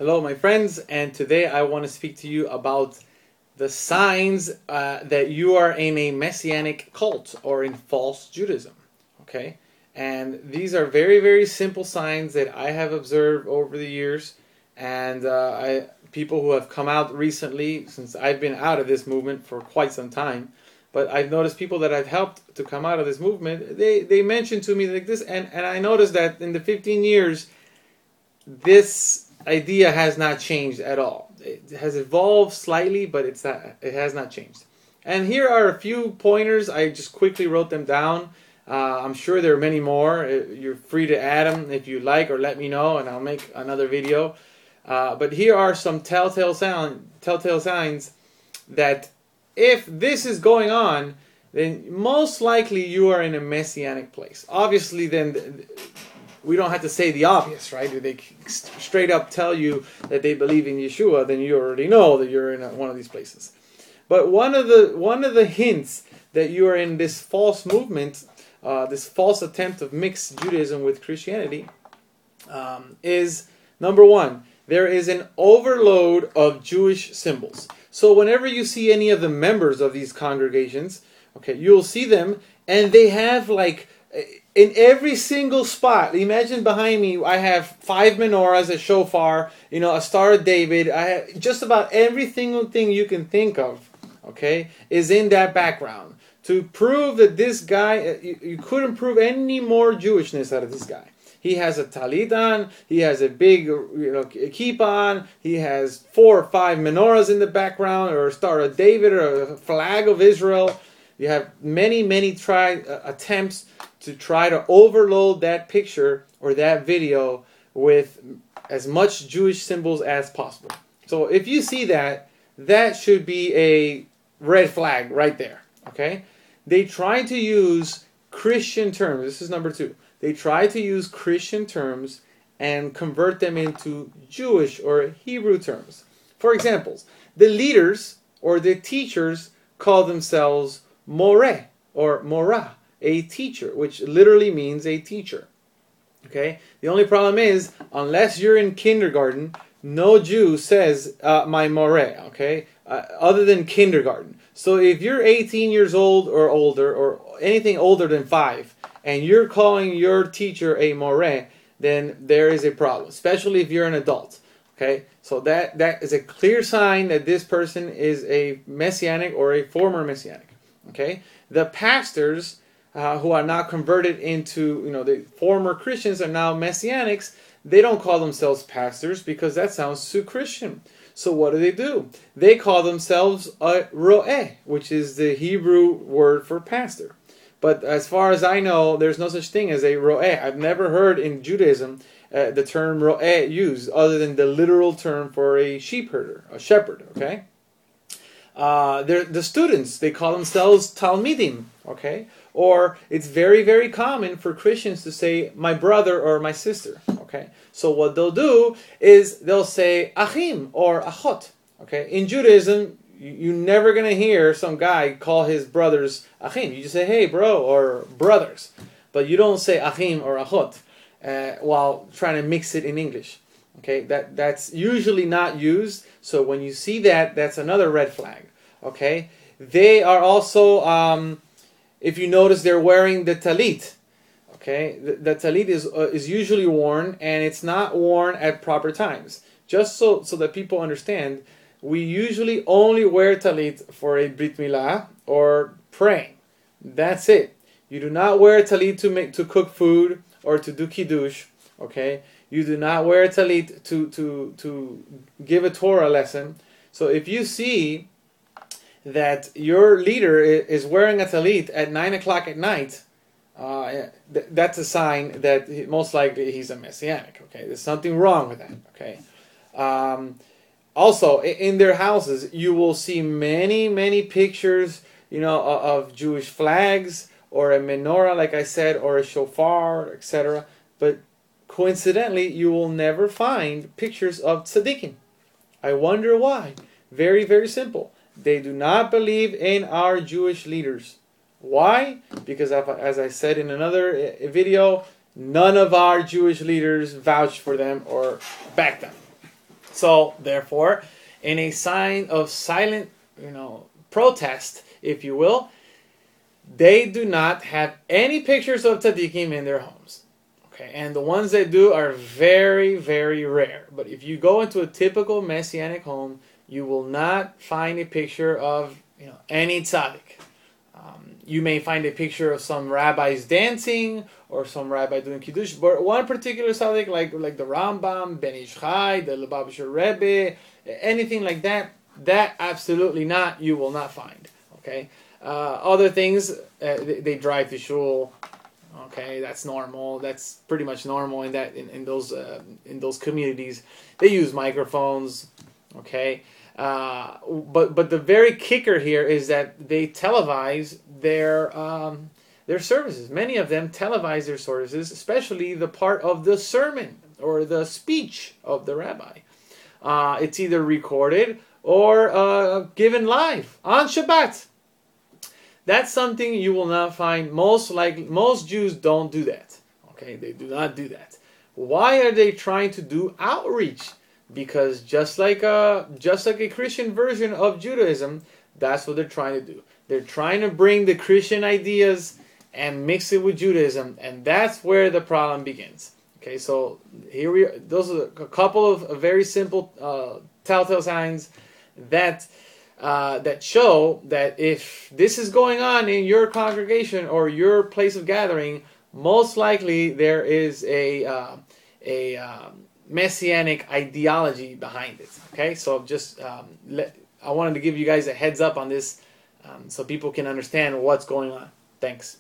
Hello, my friends, and today I want to speak to you about the signs that you are in a Messianic cult or in false Judaism. Okay? And these are very, very simple signs that I have observed over the years, and people who have come out recently, since I've been out of this movement for quite some time, but I've noticed people that I've helped to come out of this movement, they mention to me like this, and I noticed that in the 15 years, this idea has not changed at all. It has evolved slightly, but it has not changed. And here are a few pointers. I just quickly wrote them down. I'm sure there are many more. You're free to add them if you like, or let me know, and I'll make another video. But here are some telltale signs that if this is going on, then most likely you are in a Messianic place. Obviously, then we don't have to say the obvious, right? If they straight up tell you that they believe in Yeshua, then you already know that you're in one of these places. But one of the hints that you are in this false movement, this false attempt of mixed Judaism with Christianity, is number one, there is an overload of Jewish symbols. So whenever you see any of the members of these congregations, okay, you'll see them, and they have like, in every single spot, imagine behind me, I have 5 menorahs, a shofar, a Star of David. I have just about every single thing you can think of, okay, is in that background. To prove that this guy, you couldn't prove any more Jewishness out of this guy. He has a talit on, he has a big kippah on, he has 4 or 5 menorahs in the background, or a Star of David, or a flag of Israel. You have many attempts to try to overload that picture or that video with as much Jewish symbols as possible. So if you see that, that should be a red flag right there. Okay? They try to use Christian terms. This is number 2. They try to use Christian terms and convert them into Jewish or Hebrew terms. For example, the leaders or the teachers call themselves Moreh or Morah, a teacher, which literally means a teacher. Okay? The only problem is, unless you're in kindergarten, no Jew says my Moreh, okay? Other than kindergarten. So if you're 18 years old or older, or anything older than 5, and you're calling your teacher a Moreh, then there is a problem, especially if you're an adult. Okay? So that is a clear sign that this person is a Messianic or a former Messianic. Okay? The pastors who are now converted into, the former Christians are now Messianics, they don't call themselves pastors because that sounds too Christian. So what do? They call themselves a ro'eh, which is the Hebrew word for pastor. But as far as I know, there's no such thing as a ro'eh. I've never heard in Judaism the term ro'eh used other than the literal term for a sheep herder, a shepherd, okay? The students, they call themselves talmidim, okay? Or it's very, very common for Christians to say my brother or my sister, okay? So what they'll do is they'll say achim or achot, okay? In Judaism, you're never going to hear some guy call his brothers achim. You just say, hey, bro, or brothers. But you don't say achim or achot while trying to mix it in English. Okay, that's usually not used. So when you see that, that's another red flag. Okay, they are also, if you notice, they're wearing the talit. Okay, the talit is usually worn, and it's not worn at proper times. Just so that people understand, we usually only wear talit for a brit milah or praying. That's it. You do not wear talit to cook food or to do kiddush. Okay. You do not wear a talit to give a Torah lesson. So if you see that your leader is wearing a talit at 9 o'clock at night, that's a sign that most likely he's a Messianic. Okay, there's something wrong with that. Okay. Also, in their houses, you will see many pictures, of Jewish flags or a menorah, like I said, or a shofar, etc. But coincidentally, you will never find pictures of tzaddikim. I wonder why. Very, very simple. They do not believe in our Jewish leaders. Why? Because as I said in another video, none of our Jewish leaders vouch for them or back them. So therefore, in a sign of silent, protest, if you will, they do not have any pictures of tzaddikim in their homes. Okay, and the ones that do are very, very rare. But if you go into a typical Messianic home, you will not find a picture of any tzaddik. You may find a picture of some rabbis dancing or some rabbi doing kiddush, but one particular tzaddik, like the Rambam, Ben Ish Chai, the Lubavitcher Rebbe, anything like that, that absolutely not. You will not find. Okay, other things, they drive to shul. Okay, that's normal. That's pretty much normal in those communities. They use microphones. Okay. But the very kicker here is that they televise their services. Many of them televise their services, especially the part of the sermon or the speech of the rabbi. It's either recorded or given live on Shabbat. That's something you will not find. Most Jews don't do that. Okay, they do not do that. Why are they trying to do outreach? Because just like a Christian version of Judaism, that's what they're trying to do. They're trying to bring the Christian ideas and mix it with Judaism, and that's where the problem begins. Okay, so here we are. Those are a couple of very simple telltale signs that show that if this is going on in your congregation or your place of gathering, most likely there is a Messianic ideology behind it. Okay, so just I wanted to give you guys a heads up on this so people can understand what's going on. Thanks.